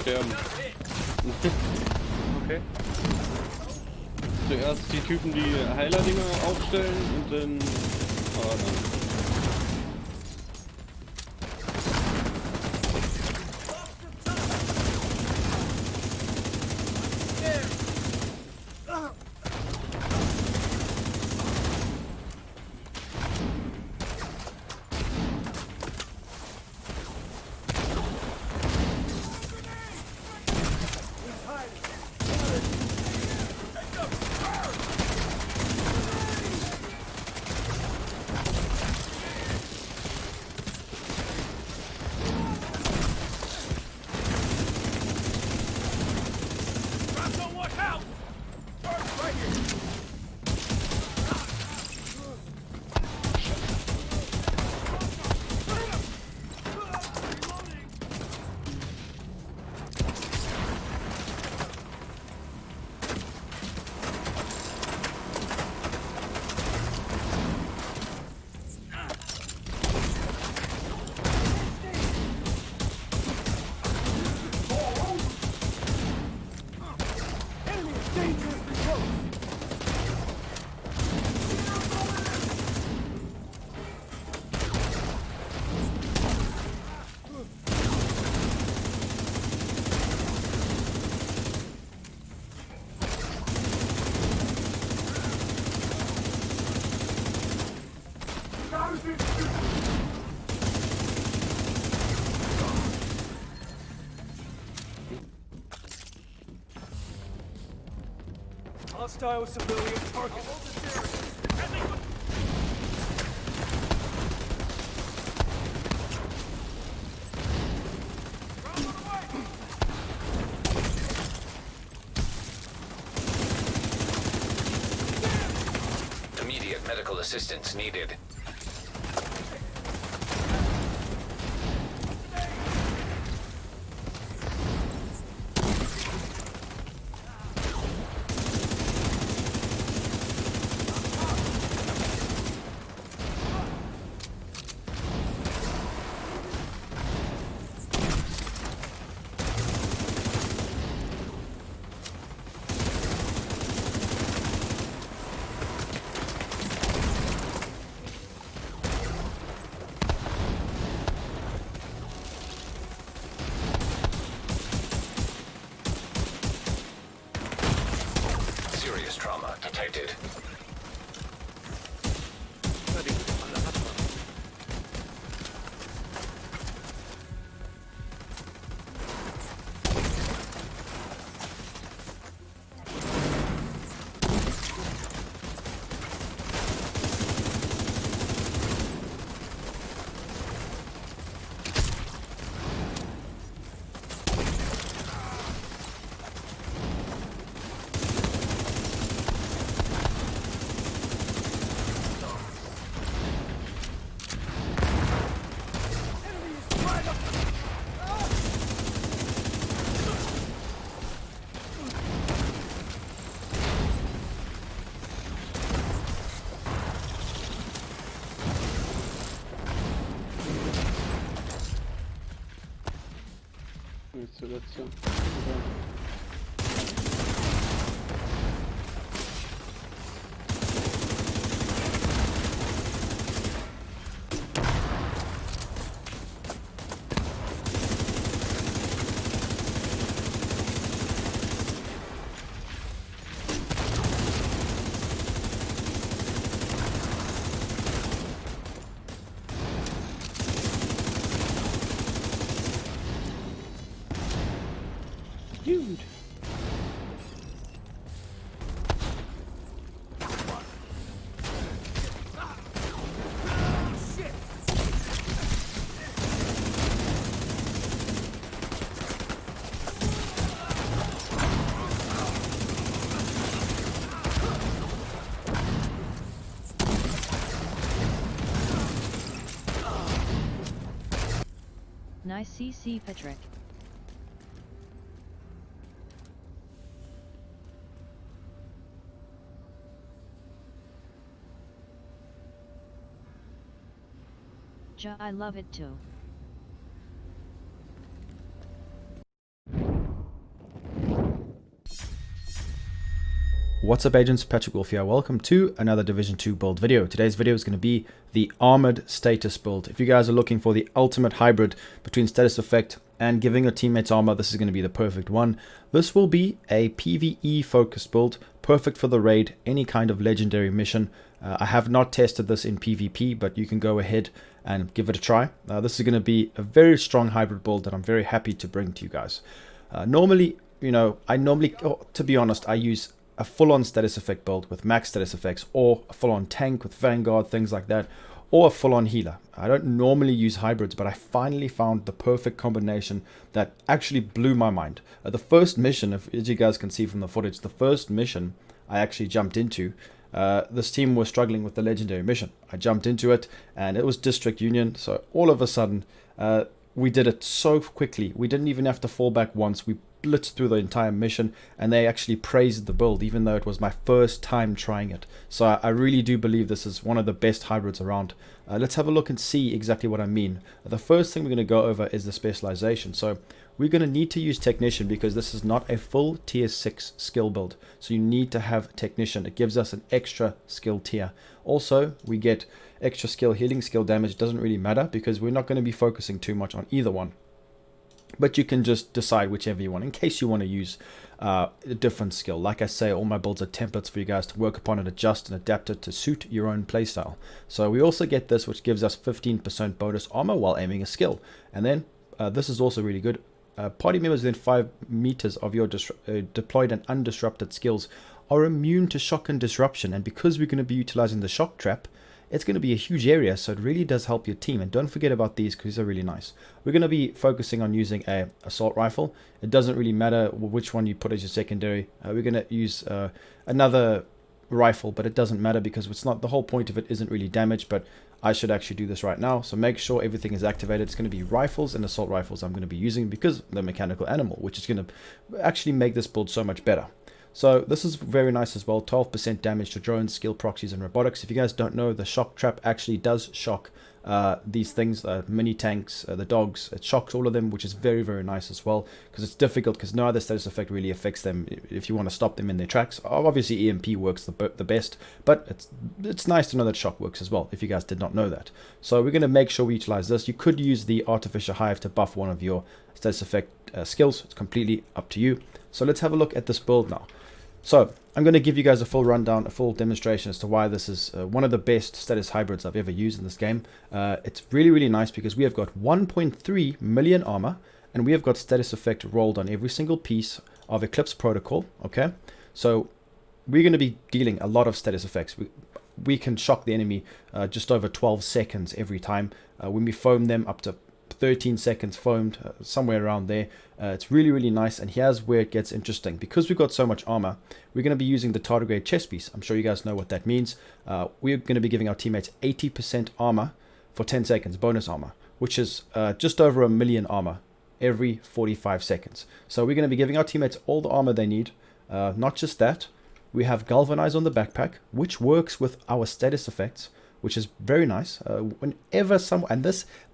Sterben. Okay. Zuerst die Typen, die Heiler-Dinger aufstellen und dann... Ah, nein. Hostile civilian target. Immediate medical assistance needed. Serious trauma detected. der letzte. Dude. Nice CC Patrick. Ja, I love it too. What's up agents, Patrick Wolf here. Welcome to another Division 2 build video. Today's video is going to be the Armored Status build. If you guys are looking for the ultimate hybrid between status effect and giving your teammates armor, this is going to be the perfect one. This will be a PvE focused build, perfect for the raid, any kind of legendary mission. I have not tested this in PvP, but you can go ahead and give it a try. This is going to be a very strong hybrid build that I'm very happy to bring to you guys. Normally, to be honest, I use a full-on status effect build with max status effects, or a full-on tank with Vanguard, things like that, or a full-on healer. I don't normally use hybrids, but I finally found the perfect combination that actually blew my mind. The first mission, as you guys can see from the footage, the first mission I actually jumped into, this team was struggling with the legendary mission. I jumped into it, and it was District Union, so all of a sudden, we did it so quickly. We didn't even have to fall back once. We blitzed through the entire mission, and they actually praised the build, even though it was my first time trying it. So I really do believe this is one of the best hybrids around. Let's have a look and see exactly what I mean. The first thing we're going to go over is the specialization. So we're going to need to use Technician because this is not a full tier 6 skill build. So you need to have Technician. It gives us an extra skill tier. Also, we get extra skill healing, skill damage. Doesn't really matter because we're not going to be focusing too much on either one. But you can just decide whichever you want in case you want to use a different skill. Like I say, all my builds are templates for you guys to work upon and adjust and adapt it to suit your own playstyle. So we also get this, which gives us 15% bonus armor while aiming a skill. And then this is also really good. Party members within 5 meters of your deployed and undisrupted skills are immune to shock and disruption. And because we're going to be utilizing the shock trap, it's going to be a huge area, so it really does help your team. And don't forget about these because these are really nice. We're going to be focusing on using a assault rifle. It doesn't really matter which one you put as your secondary. We're going to use another rifle, but it doesn't matter because it's not, the whole point of it isn't really damage, but I should actually do this right now. So make sure everything is activated. It's going to be rifles and assault rifles I'm going to be using because they're mechanical animal, which is going to actually make this build so much better. So this is very nice as well. 12% damage to drones, skill proxies, and robotics. If you guys don't know, the shock trap actually does shock these things, mini tanks, the dogs. It shocks all of them, which is very, very nice as well because it's difficult because no other status effect really affects them if you want to stop them in their tracks. Obviously, EMP works the best, but it's nice to know that shock works as well if you guys did not know that. So we're going to make sure we utilize this. You could use the artificial hive to buff one of your status effect skills. It's completely up to you. So let's have a look at this build now. So I'm going to give you guys a full rundown, a full demonstration as to why this is one of the best status hybrids I've ever used in this game. It's really, really nice because we have got 1.3 million armor and we have got status effect rolled on every single piece of Eclipse Protocol. Okay, so we're going to be dealing a lot of status effects. We can shock the enemy just over 12 seconds every time. When we foam them up to 13 seconds foamed, somewhere around there. It's really, really nice. And here's where it gets interesting. Because we've got so much armor, we're going to be using the tardigrade chest piece. I'm sure you guys know what that means. We're going to be giving our teammates 80% armor for 10 seconds, bonus armor, which is just over 1 million armor every 45 seconds. So we're going to be giving our teammates all the armor they need. Not just that, we have galvanize on the backpack, which works with our status effects, which is very nice. Whenever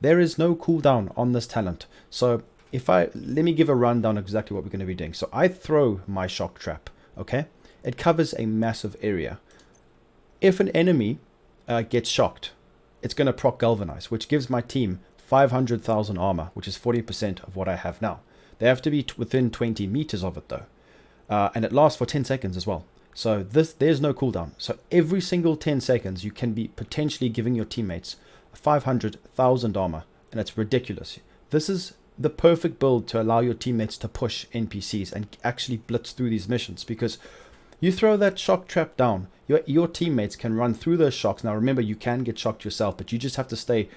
there is no cooldown on this talent. So let me give a rundown of exactly what we're going to be doing. So I throw my shock trap, okay? It covers a massive area. If an enemy gets shocked, it's going to proc galvanize, which gives my team 500,000 armor, which is 40% of what I have now. They have to be within 20 meters of it though. And it lasts for 10 seconds as well. So there's no cooldown. So every single 10 seconds, you can be potentially giving your teammates 500,000 armor. And it's ridiculous. This is the perfect build to allow your teammates to push NPCs and actually blitz through these missions, because you throw that shock trap down, your teammates can run through those shocks. Now remember, you can get shocked yourself, but you just have to stay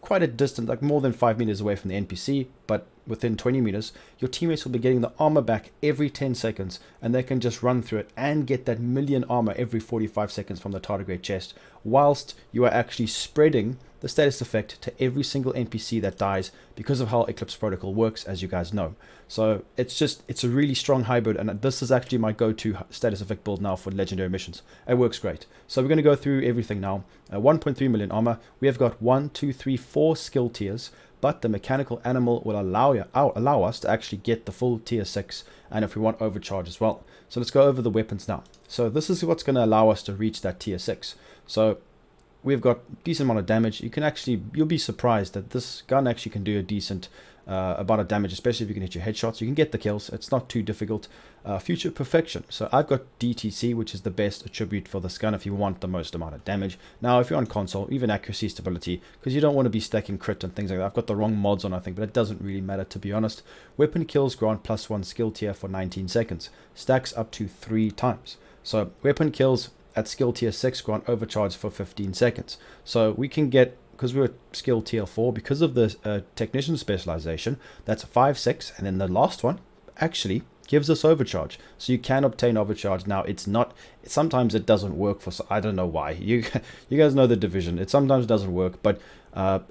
quite a distance, like more than 5 meters away from the NPC, but within 20 meters. Your teammates will be getting the armor back every 10 seconds, and they can just run through it and get that million armor every 45 seconds from the tardigrade chest, whilst you are actually spreading the status effect to every single NPC that dies, because of how Eclipse Protocol works, as you guys know. So it's a really strong hybrid, and this is actually my go-to status effect build now for legendary missions. It works great. So we're going to go through everything now. 1.3 million armor. We have got 1, 2, 3, 4 skill tiers, but the mechanical animal will allow us to actually get the full tier 6, and if we want overcharge as well. So let's go over the weapons now. So this is what's going to allow us to reach that tier 6. So we've got a decent amount of damage. You'll be surprised that this gun actually can do a decent amount of damage, especially if you can hit your headshots. You can get the kills. It's not too difficult. Future perfection. So I've got DTC, which is the best attribute for this gun if you want the most amount of damage. Now, if you're on console, even accuracy, stability, because you don't want to be stacking crit and things like that. I've got the wrong mods on, I think, but it doesn't really matter, to be honest. Weapon kills grant +1 skill tier for 19 seconds. Stacks up to 3 times. So weapon kills at skill tier 6 grant overcharge for 15 seconds. So we can get, because we're skill tier 4, because of the technician specialization, that's 5, 6, and then the last one actually gives us overcharge. So you can obtain overcharge. Now it's not, sometimes it doesn't work for, I don't know why. You guys know the division. It sometimes doesn't work, but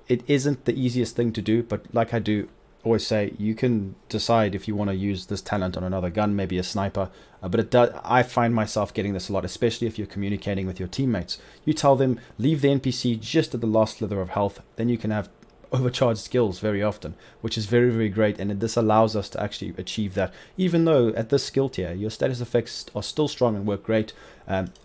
it isn't the easiest thing to do. But like I do always say, you can decide if you want to use this talent on another gun, maybe a sniper. But it does, I find myself getting this a lot, especially if you're communicating with your teammates. You tell them, leave the NPC just at the last slither of health, then you can have overcharged skills very often, which is very, very great. And this allows us to actually achieve that, even though at this skill tier, your status effects are still strong and work great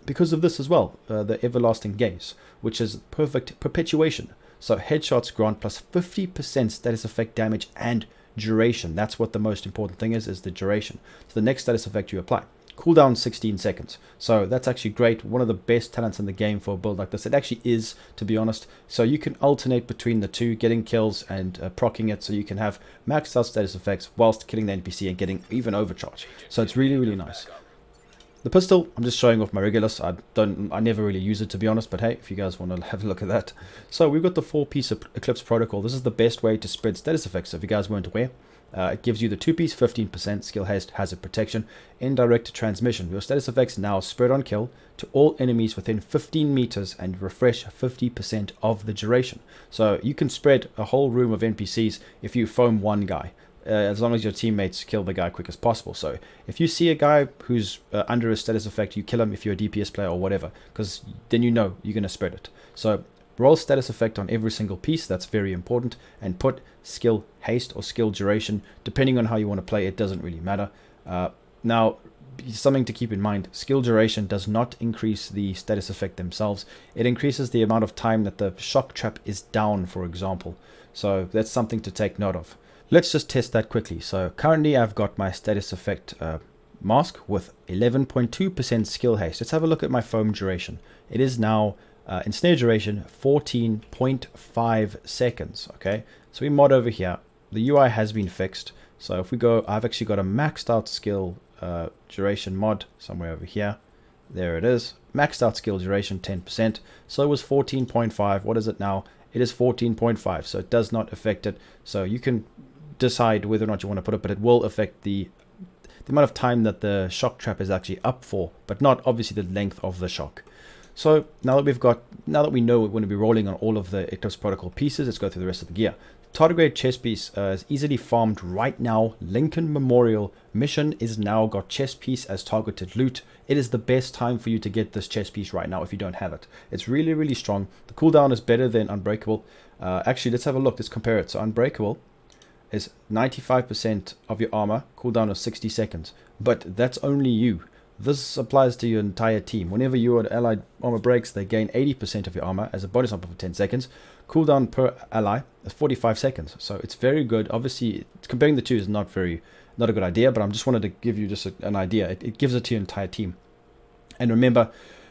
because of this as well, the Everlasting Gaze, which is perfect perpetuation. So headshots grant plus 50% status effect damage and duration. That's what the most important thing is the duration. So the next status effect you apply. Cooldown 16 seconds. So that's actually great. One of the best talents in the game for a build like this. It actually is, to be honest. So you can alternate between the two, getting kills and proccing it. So you can have maxed out status effects whilst killing the NPC and getting even overcharge. So it's really, really nice. The pistol, I'm just showing off my Regulus. I never really use it, to be honest, but hey, if you guys want to have a look at that. So we've got the 4-piece Eclipse Protocol. This is the best way to spread status effects, if you guys weren't aware. It gives you the 2-piece 15% skill haste, hazard protection, indirect transmission. Your status effects now spread on kill to all enemies within 15 meters and refresh 50% of the duration. So you can spread a whole room of NPCs if you foam one guy. As long as your teammates kill the guy quick as possible. So if you see a guy who's under a status effect, you kill him if you're a DPS player or whatever, because then you know you're going to spread it. So roll status effect on every single piece. That's very important. And put skill haste or skill duration, depending on how you want to play. It doesn't really matter. Now, something to keep in mind, skill duration does not increase the status effect themselves. It increases the amount of time that the shock trap is down, for example. So that's something to take note of. Let's just test that quickly. So currently I've got my status effect mask with 11.2% skill haste. Let's have a look at my foam duration. It is now in snare duration 14.5 seconds. Okay, so we mod over here. The UI has been fixed. So if we go, I've actually got a maxed out skill duration mod somewhere over here. There it is. Maxed out skill duration 10%. So it was 14.5. What is it now? It is 14.5. So it does not affect it. So you can decide whether or not you want to put it, but it will affect the amount of time that the shock trap is actually up for, but not obviously the length of the shock. So now that we know we're going to be rolling on all of the Eclipse Protocol pieces, let's go through the rest of the gear. Tardigrade chest piece is easily farmed right now. Lincoln Memorial mission is now got chest piece as targeted loot. It is the best time for you to get this chest piece right now if you don't have it. It's really, really strong. The cooldown is better than Unbreakable. Actually, let's have a look. Let's compare it. So Unbreakable, is 95% of your armor, cooldown of 60 seconds. But that's only you. This applies to your entire team. Whenever your allied armor breaks, they gain 80% of your armor as a bonus number for 10 seconds. Cooldown per ally is 45 seconds. So it's very good. Obviously, comparing the two is not a good idea, but I just wanted to give you just an idea. It gives it to your entire team. And remember,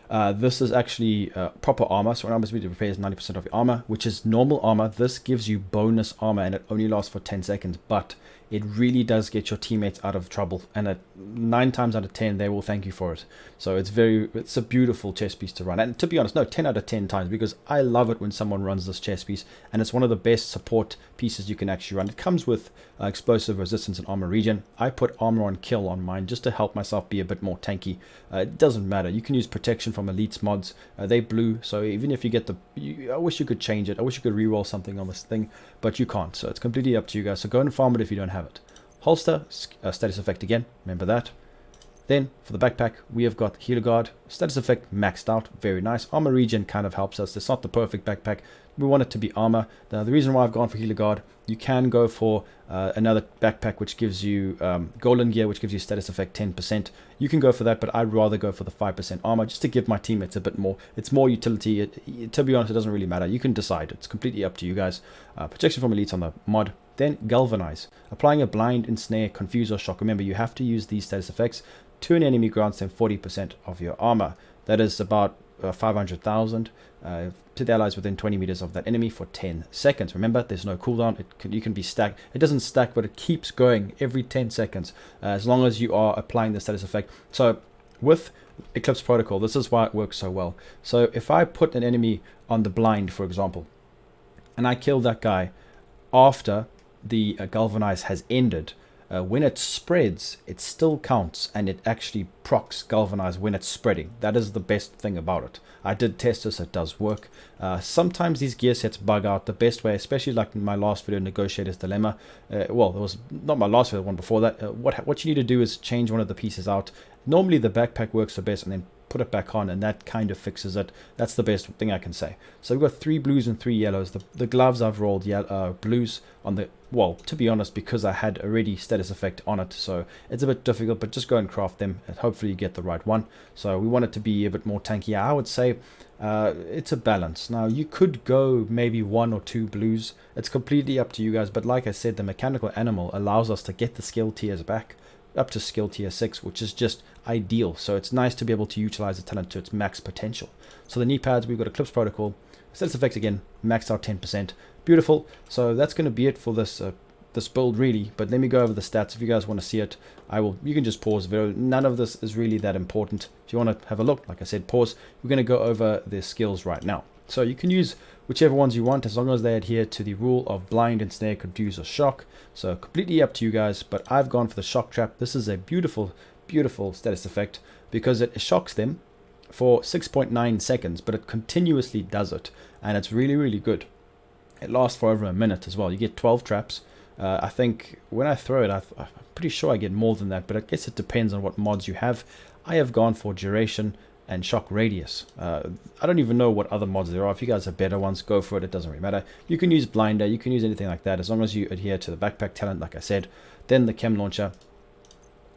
this is actually proper armor. So armor speed repairs 90% of your armor, which is normal armor. This gives you bonus armor, and it only lasts for 10 seconds. But it really does get your teammates out of trouble, and at 9 times out of 10 they will thank you for it. So it's a beautiful chess piece to run. And to be honest, no, 10 out of 10 times, because I love it when someone runs this chess piece, and it's one of the best support pieces you can actually run. It comes with explosive resistance and armor regen. I put armor on kill on mine just to help myself be a bit more tanky. It doesn't matter. You can use protection from elites mods. They blue, so even if you get I wish you could change it. I wish you could reroll something on this thing, but you can't. So it's completely up to you guys. So go and farm it if you don't have it. Holster, status effect again, remember that. Then for the backpack, we have got Healer Guard, status effect maxed out, very nice. Armor regen kind of helps us. It's not the perfect backpack. We want it to be armor. Now, the reason why I've gone for Healer Guard, you can go for another backpack which gives you golden gear, which gives you status effect 10%. You can go for that, but I'd rather go for the 5% armor just to give my teammates a bit more. It's more utility. To be honest, it doesn't really matter. You can decide. It's completely up to you guys. Protection from elites on the mod. Then Galvanize. Applying a blind, ensnare, confuse, or shock. Remember, you have to use these status effects to an enemy grants them 40% of your armor. That is about 500,000 to the allies within 20 meters of that enemy for 10 seconds. Remember, there's no cooldown. You can be stacked. It doesn't stack, but it keeps going every 10 seconds as long as you are applying the status effect. So with Eclipse Protocol, this is why it works so well. So if I put an enemy on the blind, for example, and I kill that guy after the Galvanize has ended, when it spreads, it still counts, and it actually procs Galvanize when it's spreading. That is the best thing about it. I did test this, it does work. Sometimes these gear sets bug out. The best way, especially like in my last video, Negotiator's Dilemma, well, it was not my last video, one before that. What you need to do is change one of the pieces out. Normally the backpack works the best, and then put it back on, and that kind of fixes it. That's the best thing I can say. So we've got 3 blues and 3 yellows. The gloves I've rolled blues on the, well, to be honest, because I had already status effect on it, so it's a bit difficult, but just go and craft them and hopefully you get the right one. So we want it to be a bit more tanky. I would say it's a balance. Now you could go maybe 1 or 2 blues. It's completely up to you guys, but like I said, the mechanical animal allows us to get the skill tiers back up to skill tier 6, which is just ideal. So it's nice to be able to utilize the talent to its max potential. So the knee pads, we've got Eclipse Protocol, status effects again, maxed out 10%. Beautiful. So that's going to be it for this this build really, but let me go over the stats. If you guys want to see it, you can just pause the video. None of this is really that important. If you want to have a look, like I said, pause. We're going to go over the skills right now. So you can use whichever ones you want as long as they adhere to the rule of blind, ensnare, confuse, or shock. So completely up to you guys, but I've gone for the shock trap. This is a beautiful, beautiful status effect because it shocks them for 6.9 seconds, but it continuously does it, and it's really, really good. It lasts for over a minute as well. You get 12 traps. I think when I throw it, I'm pretty sure I get more than that, but I guess it depends on what mods you have. I have gone for duration and shock radius. I don't even know what other mods there are. If you guys have better ones, go for it. It doesn't really matter. You can use blinder, you can use anything like that as long as you adhere to the backpack talent, like I said. Then the chem launcher,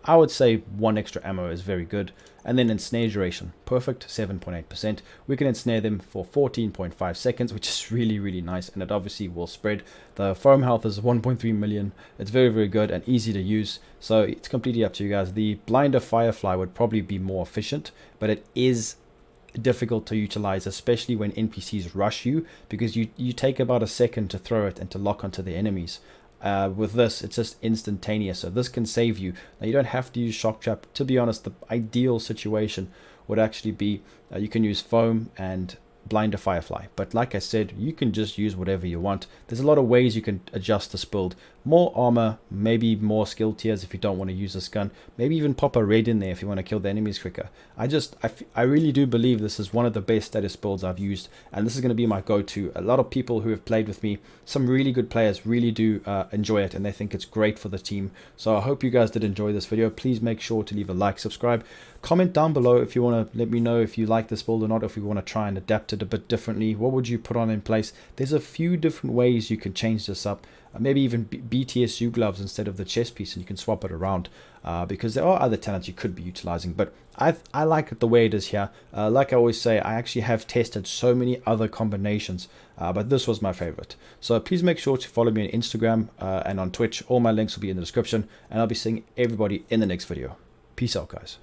I would say 1 extra ammo is very good. And then ensnare duration, perfect, 7.8%. We can ensnare them for 14.5 seconds, which is really, really nice, and it obviously will spread. The foam health is 1.3 million. It's very, very good and easy to use, so it's completely up to you guys. The blinder Firefly would probably be more efficient, but it is difficult to utilize, especially when NPCs rush you, because you take about a second to throw it and to lock onto the enemies. With this, it's just instantaneous, so this can save you. Now, you don't have to use shock trap. To be honest, the ideal situation would actually be you can use foam and blinder Firefly, but like I said, you can just use whatever you want. There's a lot of ways you can adjust this build. More armor, maybe more skill tiers if you don't want to use this gun, maybe even pop a raid in there if you want to kill the enemies quicker. I really do believe this is one of the best status builds I've used, and this is going to be my go-to. A lot of people who have played with me, some really good players, really do enjoy it, and they think it's great for the team. So I hope you guys did enjoy this video. Please make sure to leave a like, subscribe, comment down below if you want to let me know if you like this build or not, if you want to try and adapt it a bit differently? What would you put on in place? There's a few different ways you can change this up. Maybe even BTSU gloves instead of the chest piece, and you can swap it around because there are other talents you could be utilizing. But I like it the way it is here. Like I always say, I actually have tested so many other combinations, but this was my favorite. So please make sure to follow me on Instagram and on Twitch. All my links will be in the description, and I'll be seeing everybody in the next video. Peace out, guys.